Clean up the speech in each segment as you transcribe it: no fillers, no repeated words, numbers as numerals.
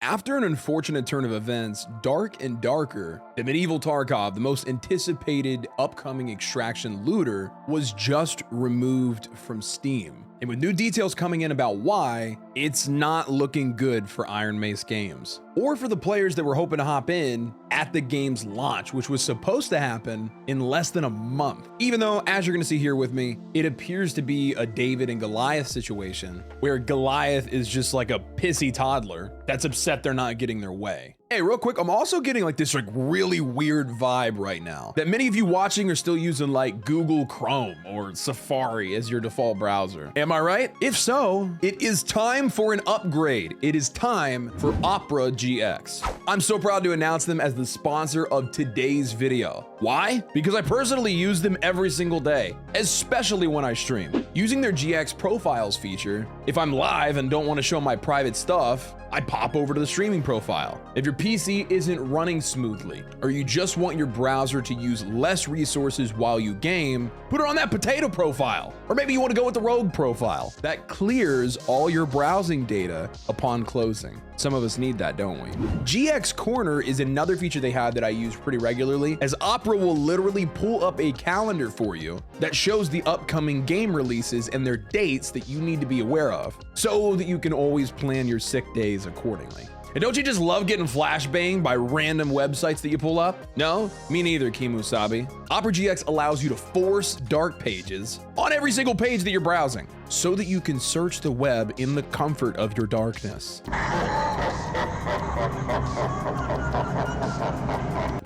After an unfortunate turn of events, Dark and Darker, the medieval Tarkov, the most anticipated upcoming extraction looter, was just removed from Steam. And with new details coming in about why, it's not looking good for Iron Mace Games, or for the players that were hoping to hop in at the game's launch, which was supposed to happen in less than a month. Even though, as you're gonna see here with me, it appears to be a David and Goliath situation, where Goliath is just like a pissy toddler that's upset they're not getting their way. Hey, real quick, I'm also getting like this really weird vibe right now that many of you watching are still using like Google Chrome or Safari as your default browser. Am I right? If so, it is time for an upgrade. It is time for Opera GX. I'm so proud to announce them as the sponsor of today's video. Why? Because I personally use them every single day, especially when I stream. Using their GX profiles feature, if I'm live and don't want to show my private stuff, I pop over to the streaming profile. If your PC isn't running smoothly, or you just want your browser to use less resources while you game, put it on that potato profile. Or maybe you want to go with the rogue profile. That clears all your browsing data upon closing. Some of us need that, don't we? GX Corner is another feature they have that I use pretty regularly, as Opera will literally pull up a calendar for you that shows the upcoming game releases and their dates that you need to be aware of, so that you can always plan your sick days accordingly. And don't you just love getting flashbanged by random websites that you pull up? No? Me neither, Kimusabi. Opera GX allows you to force dark pages on every single page that you're browsing, so that you can search the web in the comfort of your darkness.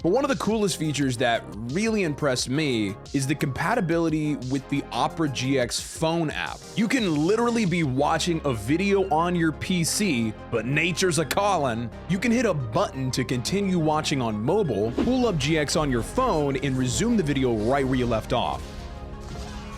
But one of the coolest features that really impressed me is the compatibility with the Opera GX phone app. You can literally be watching a video on your PC, but nature's a callin'. You can hit a button to continue watching on mobile, pull up GX on your phone, and resume the video right where you left off.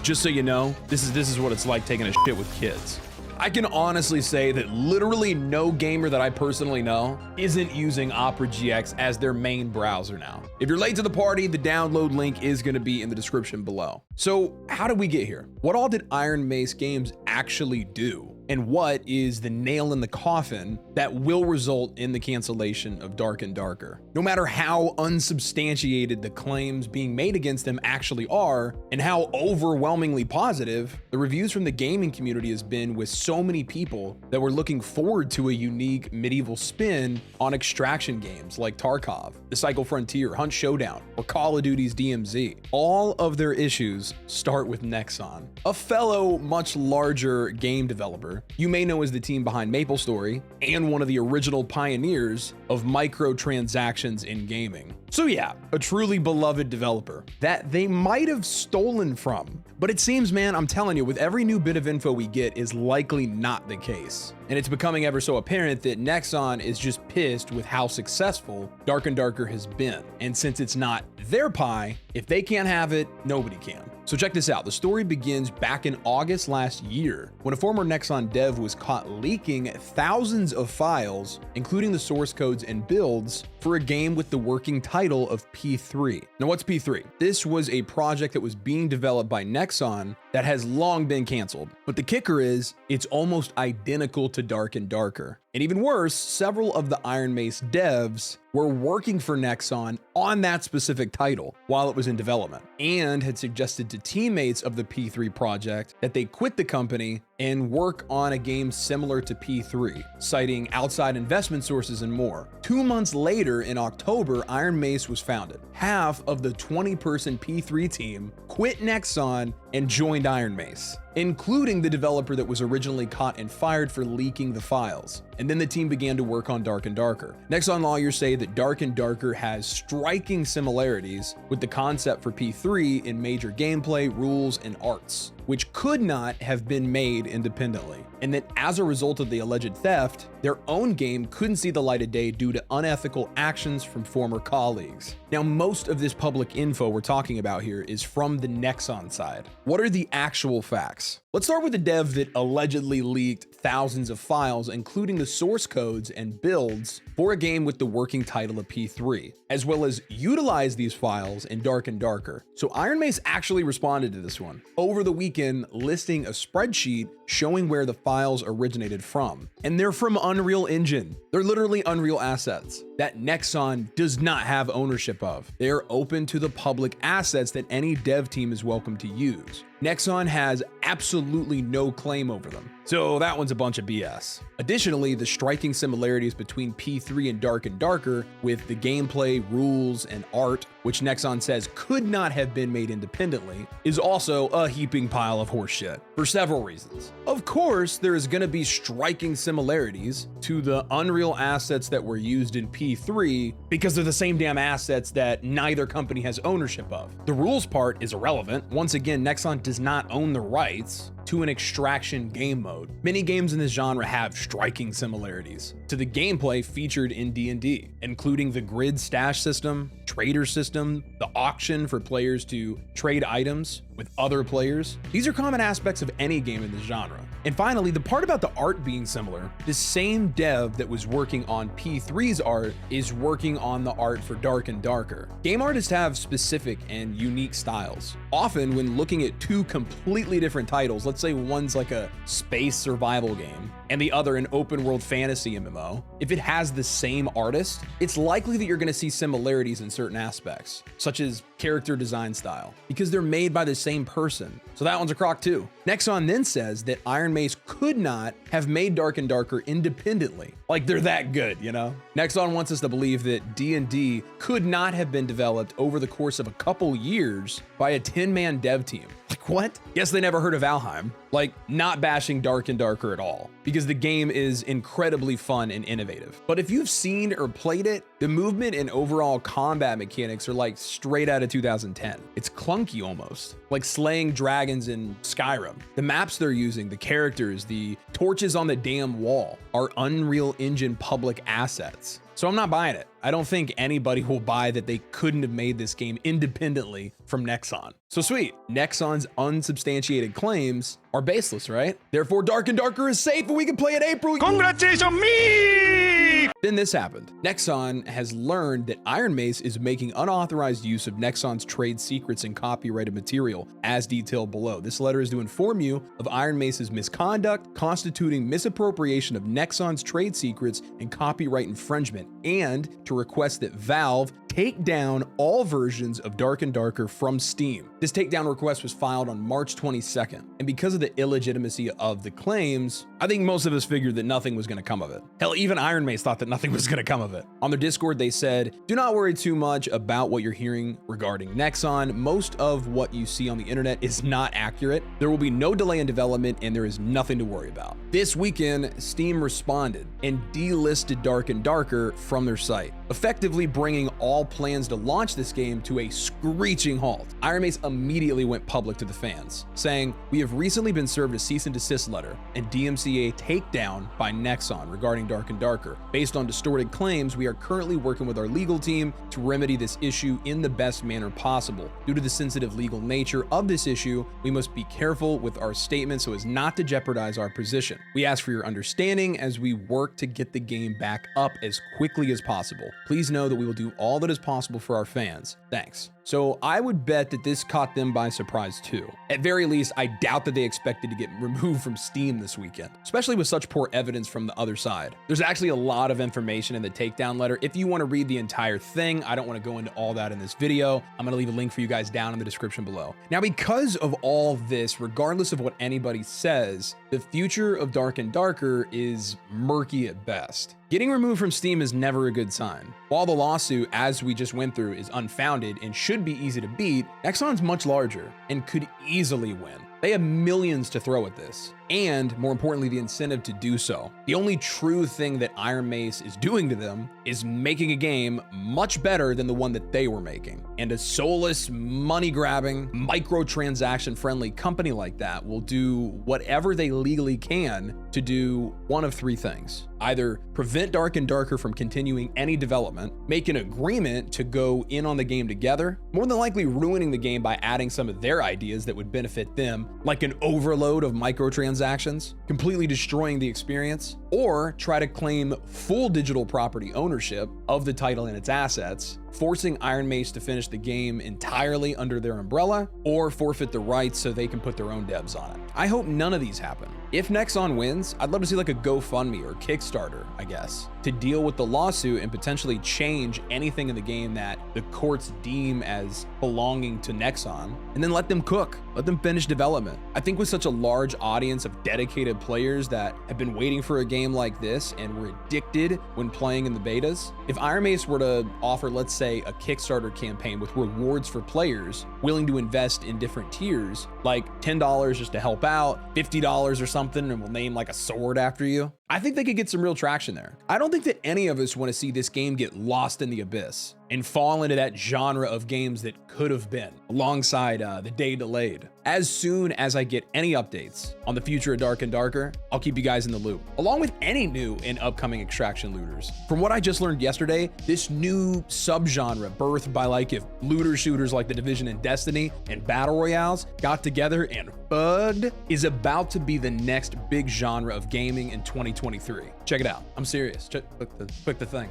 Just so you know, this is what it's like taking a shit with kids. I can honestly say that literally no gamer that I personally know isn't using Opera GX as their main browser now. If you're late to the party, the download link is going to be in the description below. So how did we get here? What all did Iron Mace Games actually do? And what is the nail in the coffin that will result in the cancellation of Dark and Darker? No matter how unsubstantiated the claims being made against them actually are, and how overwhelmingly positive the reviews from the gaming community has been, with so many people that were looking forward to a unique medieval spin on extraction games like Tarkov, The Cycle Frontier, Hunt Showdown, or Call of Duty's DMZ. All of their issues start with NEXON, a fellow much larger game developer you may know as the team behind MapleStory and one of the original pioneers of microtransactions in gaming. So yeah, a truly beloved developer that they might have stolen from. But it seems, man, I'm telling you, with every new bit of info we get is likely not the case. And it's becoming ever so apparent that NEXON is just pissed with how successful Dark and Darker has been. And since it's not their pie, if they can't have it, nobody can. So check this out. The story begins back in August last year, when a former NEXON dev was caught leaking thousands of files, including the source codes and builds, for a game with the working title of P3. Now, what's P3? This was a project that was being developed by NEXON that has long been canceled. But the kicker is, it's almost identical to Dark and Darker. And even worse, several of the Iron Mace devs were working for NEXON on that specific title while it was in development, and had suggested to teammates of the P3 project that they quit the company and work on a game similar to P3, citing outside investment sources and more. 2 months later, in October, Iron Mace was founded. Half of the 20-person P3 team quit NEXON and joined Iron Mace, including the developer that was originally caught and fired for leaking the files. And then the team began to work on Dark and Darker. NEXON lawyers say that Dark and Darker has striking similarities with the concept for P3 in major gameplay, rules, and arts, which could not have been made independently. And that as a result of the alleged theft, their own game couldn't see the light of day due to unethical actions from former colleagues. Now, most of this public info we're talking about here is from the NEXON side. What are the actual facts? Let's start with the dev that allegedly leaked thousands of files, including the source codes and builds for a game with the working title of P3, as well as utilize these files in Dark and Darker. So Iron Mace actually responded to this one over the weekend taken listing a spreadsheet showing where the files originated from. And they're from Unreal Engine. They're literally Unreal assets that Nexon does not have ownership of. They are open to the public assets that any dev team is welcome to use. Nexon has absolutely no claim over them. So that one's a bunch of BS. Additionally, the striking similarities between P3 and Dark and Darker with the gameplay, rules, and art, which Nexon says could not have been made independently, is also a heaping pile of horseshit for several reasons. Of course, there is going to be striking similarities to the Unreal assets that were used in P3 because they're the same damn assets that neither company has ownership of. The rules part is irrelevant. Once again, Nexon does not own the rights to an extraction game mode. Many games in this genre have striking similarities to the gameplay featured in D&D, including the grid stash system, trader system, the auction for players to trade items with other players. These are common aspects of any game in this genre. And finally, the part about the art being similar, the same dev that was working on P3's art is working on the art for Dark and Darker. Game artists have specific and unique styles. Often when looking at two completely different titles, let's say one's like a space survival game and the other an open world fantasy MMO, if it has the same artist, it's likely that you're gonna see similarities in certain aspects, such as character design style, because they're made by the same person. So that one's a crock too. Nexon then says that Iron Mace could not have made Dark and Darker independently. Like they're that good, you know? Nexon wants us to believe that D&D could not have been developed over the course of a couple years by a 10-man dev team. Like what? Guess they never heard of Valheim. Like not bashing Dark and Darker at all, because the game is incredibly fun and innovative. But if you've seen or played it, the movement and overall combat mechanics are like straight out of 2010. It's clunky almost, like slaying dragons in Skyrim. The maps they're using, the characters, the torches on the damn wall are Unreal Engine public assets. So I'm not buying it. I don't think anybody will buy that they couldn't have made this game independently from Nexon. So sweet, Nexon's unsubstantiated claims are baseless, right? Therefore, Dark and Darker is safe and we can play in April. Congratulations me! Then this happened. Nexon has learned that Iron Mace is making unauthorized use of Nexon's trade secrets and copyrighted material, as detailed below. This letter is to inform you of Iron Mace's misconduct, constituting misappropriation of Nexon's trade secrets and copyright infringement, and to request that Valve take down all versions of Dark and Darker from Steam. This takedown request was filed on March 22nd, and because of the illegitimacy of the claims, I think most of us figured that nothing was going to come of it. Hell, even Iron Mace thought that nothing was going to come of it. On their Discord, they said, "Do not worry too much about what you're hearing regarding Nexon. Most of what you see on the internet is not accurate. There will be no delay in development, and there is nothing to worry about." This weekend, Steam responded and delisted Dark and Darker from their site, effectively bringing all plans to launch this game to a screeching halt. Iron Mace immediately went public to the fans, saying, "We have recently been served a cease and desist letter and DMCA takedown by Nexon regarding Dark and Darker. Based on distorted claims, we are currently working with our legal team to remedy this issue in the best manner possible. Due to the sensitive legal nature of this issue, we must be careful with our statements so as not to jeopardize our position. We ask for your understanding as we work to get the game back up as quickly as possible. Please know that we will do all that is possible for our fans. Thanks." So I would bet that this caught them by surprise too. At very least, I doubt that they expected to get removed from Steam this weekend, especially with such poor evidence from the other side. There's actually a lot of information in the takedown letter. If you want to read the entire thing, I don't want to go into all that in this video. I'm going to leave a link for you guys down in the description below. Now, because of all this, regardless of what anybody says, the future of Dark and Darker is murky at best. Getting removed from Steam is never a good sign. While the lawsuit, as we just went through, is unfounded and should be easy to beat, Nexon's much larger and could easily win. They have millions to throw at this, and more importantly, the incentive to do so. The only true thing that Iron Mace is doing to them is making a game much better than the one that they were making. And a soulless, money-grabbing, microtransaction-friendly company like that will do whatever they legally can to do one of three things. Either prevent Dark and Darker from continuing any development, make an agreement to go in on the game together, more than likely ruining the game by adding some of their ideas that would benefit them like an overload of microtransactions, completely destroying the experience, or try to claim full digital property ownership of the title and its assets, forcing Iron Mace to finish the game entirely under their umbrella, or forfeit the rights so they can put their own devs on it. I hope none of these happen. If NEXON wins, I'd love to see like a GoFundMe or Kickstarter, I guess, to deal with the lawsuit and potentially change anything in the game that the courts deem as belonging to NEXON, and then let them cook, let them finish development. I think with such a large audience of dedicated players that have been waiting for a game like this and were addicted when playing in the betas, if Iron Mace were to offer, let's say, a Kickstarter campaign with rewards for players willing to invest in different tiers, like $10 just to help out, $50 or something, and we'll name like a sword after you, I think they could get some real traction there. I don't think that any of us want to see this game get lost in the abyss and fall into that genre of games that could have been, alongside the day delayed. As soon as I get any updates on the future of Dark and Darker, I'll keep you guys in the loop, along with any new and upcoming extraction looters. From what I just learned yesterday, this new subgenre birthed by like if looter shooters like The Division and Destiny and Battle Royales got together and bugged is about to be the next big genre of gaming in 2023. Check it out. I'm serious. Click the thing.